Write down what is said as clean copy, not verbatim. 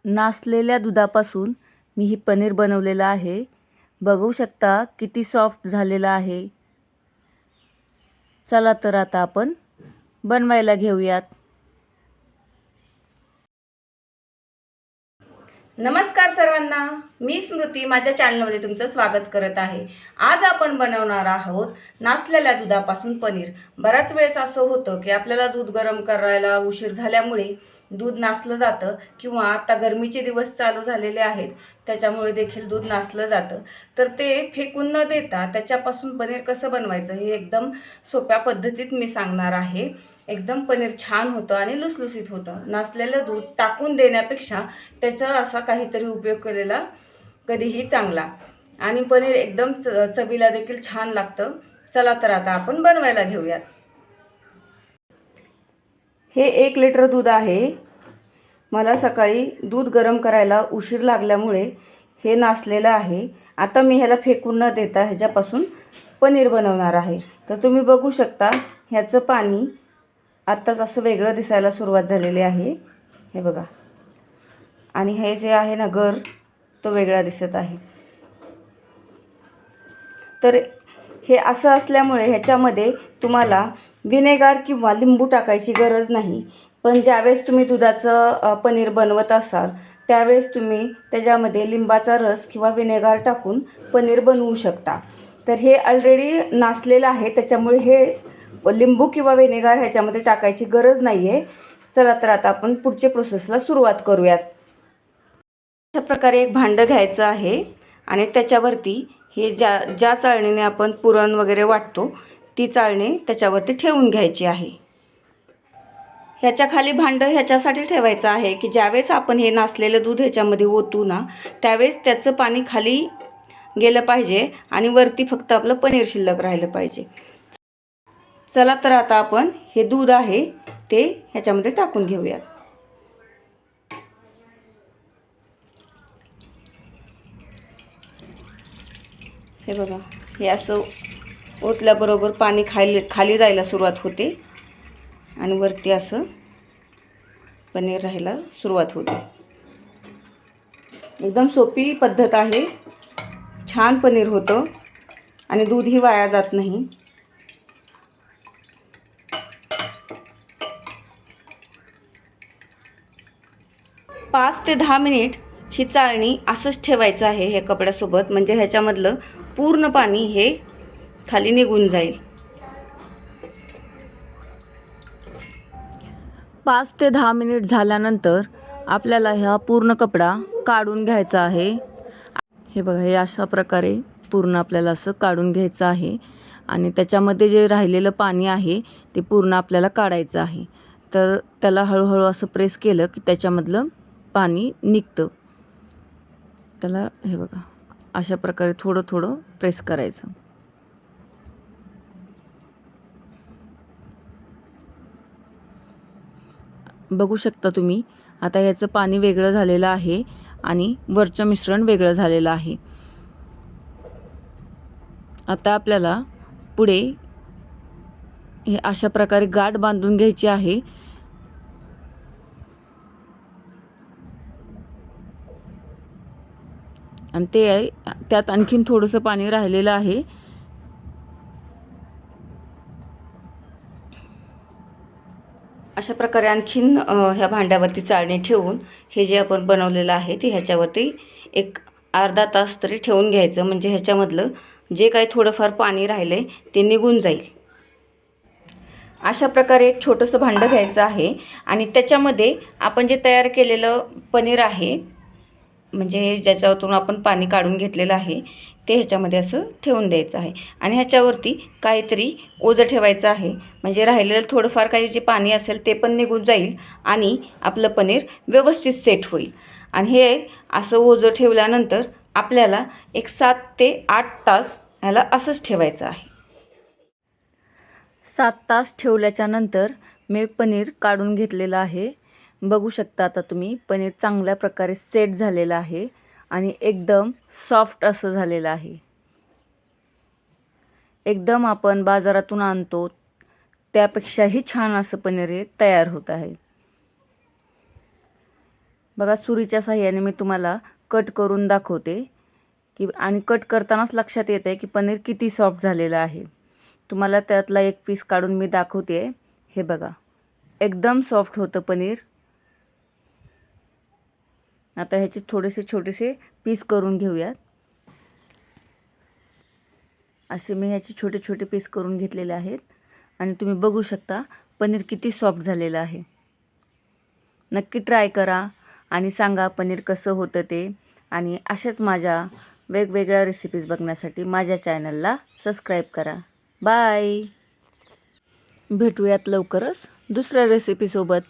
नासलेल्या दुधापासून मी ही पनीर बनवलेलं आहे. बघू शकता किती सॉफ्ट झालेलं आहे. चला तर आता आपण बनवायला घेऊयात. नमस्कार सर्वांना, मी स्मृती माझ्या चॅनलमध्ये तुमचं स्वागत करत आहे. आज आपण बनवणार आहोत नासलेल्या दुधापासून पनीर. बराच वेळेस असं होतं की आपल्याला दूध गरम करायला उशीर झाल्यामुळे दूध नासलं जातं किंवा आता गरमीचे दिवस चालू झालेले आहेत त्याच्यामुळे देखील दूध नासलं जातं. तर ते फेकून न देता त्याच्यापासून पनीर कसं बनवायचं हे एकदम सोप्या पद्धतीत मी सांगणार आहे. एकदम पनीर छान होतं आणि लुसलुसीत होतं. नासलेलं दूध टाकून देण्यापेक्षा त्याचा असा काहीतरी उपयोग केलेला कधीही चांगला. आणि पनीर एकदम चवीला देखील छान लागतं. चला तर आता आपण बनवायला घेऊयात. हे 1 लिटर दूध आहे. मला सकाळी दूध गरम करायला उशीर लागल्यामुळे हे नासलेलं आहे. आता मी ह्याला फेकून न देता ह्याच्यापासून पनीर बनवणार आहे. तर तुम्ही बघू शकता ह्याचं पाणी आत्ताच असं वेगळं दिसायला सुरुवात झालेली आहे. हे बघा. आणि हे जे आहे ना गर तो वेगळा दिसत आहे. तर हे असं असल्यामुळे ह्याच्यामध्ये तुम्हाला विनेगर किंवा लिंबू टाकायची गरज नाही. पण ज्यावेळेस तुम्ही दुधाचं पनीर बनवत असाल त्यावेळेस तुम्ही त्याच्यामध्ये लिंबाचा रस किंवा विनेगर टाकून पनीर बनवू शकता. तर हे ऑलरेडी नासलेलं आहे त्याच्यामुळे हे लिंबू किंवा विनेगर ह्याच्यामध्ये टाकायची गरज नाही आहे. चला तर आता आपण पुढच्या प्रोसेसला सुरुवात करूयात. अशा प्रकारे एक भांडं घ्यायचं आहे आणि त्याच्यावरती हे ज्या चाळणीने आपण पुरण वगैरे वाटतो ती चाळणी त्याच्यावरती ठेवून घ्यायची आहे. ह्याच्या खाली भांडं ह्याच्यासाठी ठेवायचं आहे की ज्यावेळेस आपण हे नासलेलं दूध ह्याच्यामध्ये ओतू ना त्यावेळेस त्याचं पाणी खाली गेलं पाहिजे आणि वरती फक्त आपलं पनीर शिल्लक राहिलं पाहिजे. चला तर आता आपण हे दूध आहे ते ह्याच्यामध्ये टाकून घेऊयात. हे बघा, हे असं ओतल्याबरोबर पाणी खाली जायला सुरुवात होते आणि वरती असं पनीर राहायला सुरुवात होते. एकदम सोपी पद्धत आहे. छान पनीर होतं आणि दूधही वाया जात नाही. पाच ते 10 मिनिट ही चाळणी असंच ठेवायचं आहे हे कपड्यासोबत, म्हणजे ह्याच्यामधलं पूर्ण पाणी हे खाली निघून जाईल. 5 ते 10 मिनिट झाल्यानंतर आपल्याला हा पूर्ण कपडा काढून घ्यायचा आहे. हे बघा, हे अशा प्रकारे पूर्ण आपल्याला असं काढून घ्यायचं आहे आणि त्याच्यामध्ये जे राहिलेलं पाणी आहे ते पूर्ण आपल्याला काढायचं आहे. तर त्याला हळूहळू असं प्रेस केलं की त्याच्यामधलं पाणी निघतं. त्याला हे बघा अशा प्रकारे थोडं थोडं प्रेस करायचं. बघू शकता तुम्ही आता ह्याचं पाणी वेगळं झालेलं आहे आणि वरचं मिश्रण वेगळं झालेलं आहे. आता आपल्याला पुढे हे अशा प्रकारे गाठ बांधून घ्यायची आहे. आणि त्यात आणखीन थोडंसं पाणी राहिलेलं आहे. अशा प्रकारे आणखीन ह्या भांड्यावरती चाळणी ठेवून हे जे आपण बनवलेलं आहे ते ह्याच्यावरती एक अर्धा तास तरी ठेवून घ्यायचं, म्हणजे ह्याच्यामधलं जे काही थोडंफार पाणी राहिलं ते निघून जाईल. अशा प्रकारे एक छोटंसं भांडं घ्यायचं आहे आणि त्याच्यामध्ये आपण जे तयार केलेलं पनीर आहे, म्हणजे ज्याच्यातून आपण पाणी काढून घेतलेलं आहे ते ह्याच्यामध्ये असं ठेवून द्यायचं आहे. आणि ह्याच्यावरती काहीतरी ओझं ठेवायचं आहे, म्हणजे राहिलेलं थोडंफार काही जे पाणी असेल ते पण निघून जाईल आणि आपलं पनीर व्यवस्थित सेट होईल. आणि हे असं ओझं ठेवल्यानंतर आपल्याला एक 7 ते 8 तास ह्याला असंच ठेवायचं आहे. 7 तास ठेवल्याच्या नंतर मी पनीर काढून घेतलेलं आहे. बघू शकता आता तुम्ही पनीर चांगल्या प्रकारे सेट झालेलं आहे आणि एकदम सॉफ्ट असं झालेलं आहे. एकदम आपण बाजारातून आणतो त्यापेक्षाही छान असं पनीर हे तयार होत आहे. बघा सुरीच्या साहाय्याने मी तुम्हाला कट करून दाखवते की, आणि कट करतानाच लक्षात येते की पनीर किती सॉफ्ट झालेलं आहे. तुम्हाला त्यातला एक पीस काढून मी दाखवते. हे बघा, एकदम सॉफ्ट होतं पनीर. आता ह्याचे थोडेसे छोटेसे पीस करून घेऊयात. असे मी ह्याचे छोटे छोटे पीस करून घेतलेले आहेत आणि तुम्ही बघू शकता पनीर किती सॉफ्ट झालेलं आहे. नक्की ट्राय करा आणि सांगा पनीर कसं होतं ते. आणि अशाच माझ्या वेगवेगळ्या रेसिपीज बघण्यासाठी माझ्या चॅनलला सबस्क्राईब करा. बाय. भेटूयात लवकरच दुसऱ्या रेसिपीसोबत.